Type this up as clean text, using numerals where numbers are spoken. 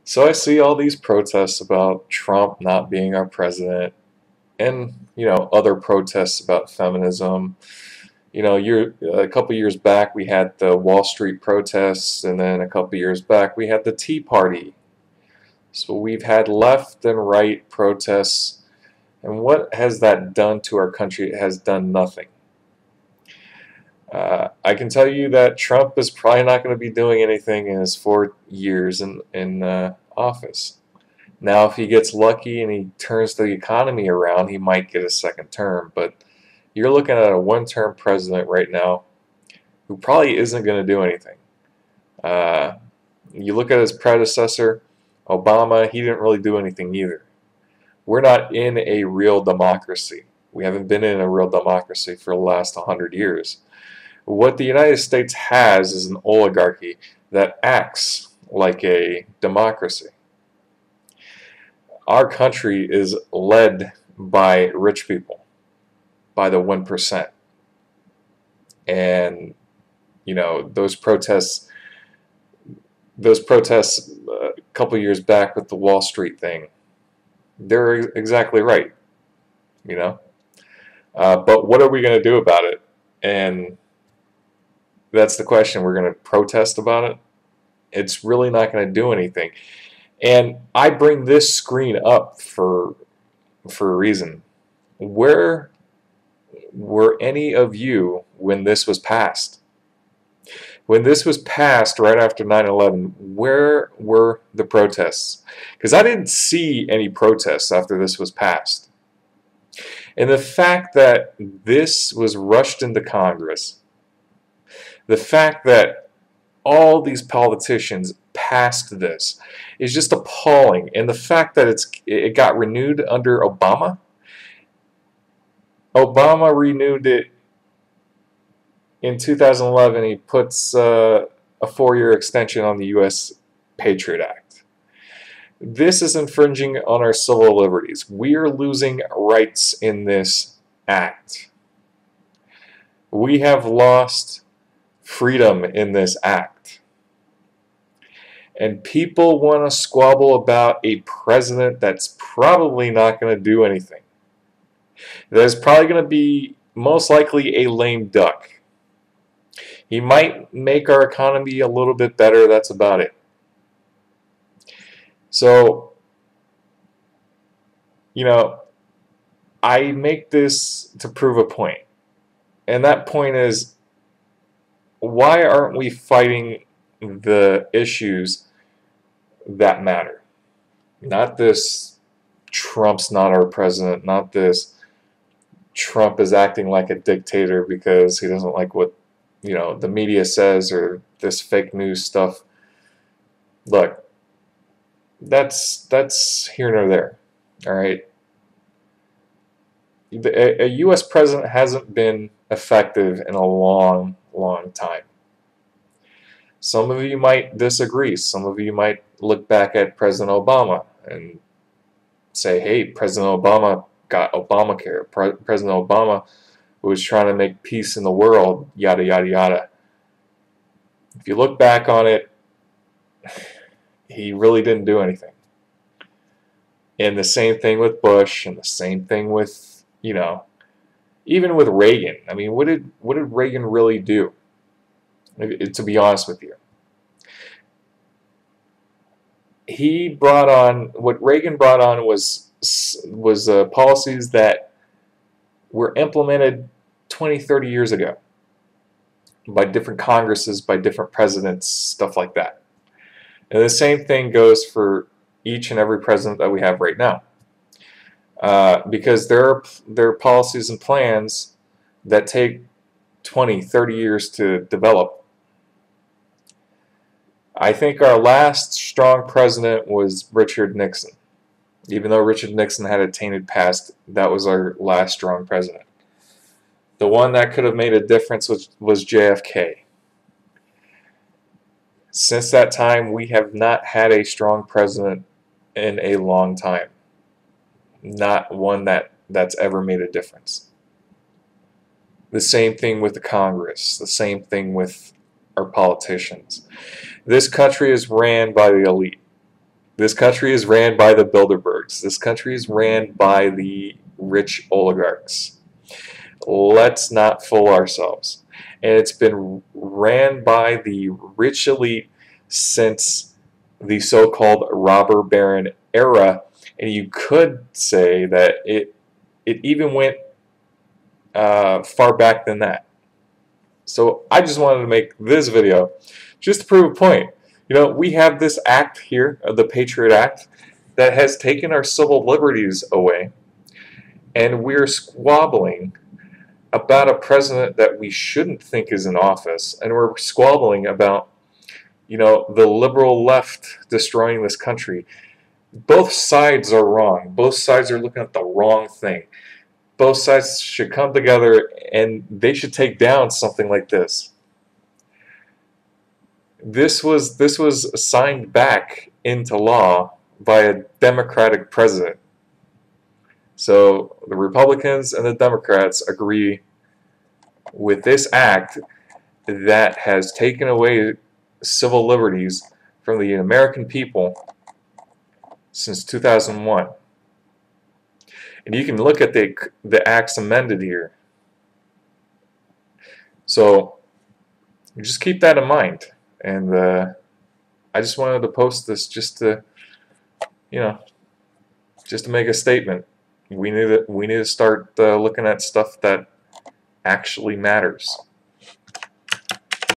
So I see all these protests about Trump not being our president, and other protests about feminism. A couple years back we had the Wall Street protests, and then a couple years back we had the Tea Party. So we've had left and right protests, and what has that done to our country? It has done nothing. I can tell you that Trump is probably not going to be doing anything in his 4 years in office. Now, if he gets lucky and he turns the economy around, he might get a second term. But you're looking at a one-term president right now who probably isn't going to do anything. Uh, you look at his predecessor, Obama, he didn't really do anything either. We're not in a real democracy. We haven't been in a real democracy for the last 100 years. What the United States has is an oligarchy that acts like a democracy. Our country is led by rich people, by the 1%. And those protests a couple years back with the Wall Street thing, they're exactly right. But what are we going to do about it? And that's the question. We're going to protest about it. It's really not going to do anything. And I bring this screen up for a reason. Where were any of you when this was passed? When this was passed right after 9/11, where were the protests? Because I didn't see any protests after this was passed. And the fact that this was rushed into Congress, the fact that all these politicians passed this is just appalling. And the fact that it got renewed under Obama, Obama renewed it in 2011. He puts a 4-year extension on the U.S. Patriot Act. This is infringing on our civil liberties. We are losing rights in this act. We have lost freedom in this act. And people want to squabble about a president that's probably not going to do anything. That's probably going to be most likely a lame duck. He might make our economy a little bit better, that's about it. So, I make this to prove a point. And that point is, why aren't we fighting the issues that matter? Not this Trump's not our president, not this Trump is acting like a dictator because he doesn't like what the media says, or this fake news stuff. Look, that's here nor there. All right. A U.S. president hasn't been effective in a long, long time. Some of you might disagree. Some of you might look back at President Obama and say, hey, President Obama got Obamacare. President Obama was trying to make peace in the world, yada, yada, yada. If you look back on it, he really didn't do anything. And the same thing with Bush, and the same thing with, even with Reagan. I mean, what did Reagan really do? To be honest with you, what Reagan brought on was policies that were implemented 20, 30 years ago by different Congresses, by different presidents, stuff like that. And the same thing goes for each and every president that we have right now. Because there are policies and plans that take 20, 30 years to develop. I think our last strong president was Richard Nixon. Even though Richard Nixon had a tainted past, that was our last strong president. The one that could have made a difference was JFK. Since that time, we have not had a strong president in a long time. Not one that's ever made a difference. The same thing with the Congress. The same thing with our politicians. This country is ran by the elite. This country is ran by the Bilderbergs. This country is ran by the rich oligarchs. Let's not fool ourselves. And it's been ran by the rich elite since the so-called robber baron era. And you could say that it even went far back than that. So I just wanted to make this video just to prove a point. You know, we have this act here, the Patriot Act, that has taken our civil liberties away, and we're squabbling about a president that we shouldn't think is in office, and we're squabbling about, you know, the liberal left destroying this country. Both sides are wrong. Both sides are looking at the wrong thing. Both sides should come together and they should take down something like this. This was signed back into law by a Democratic president. So the Republicans and the Democrats agree with this act that has taken away civil liberties from the American people since 2001. And you can look at the acts amended here. So just keep that in mind. And I just wanted to post this just to, you know, just to make a statement. We need to start looking at stuff that actually matters.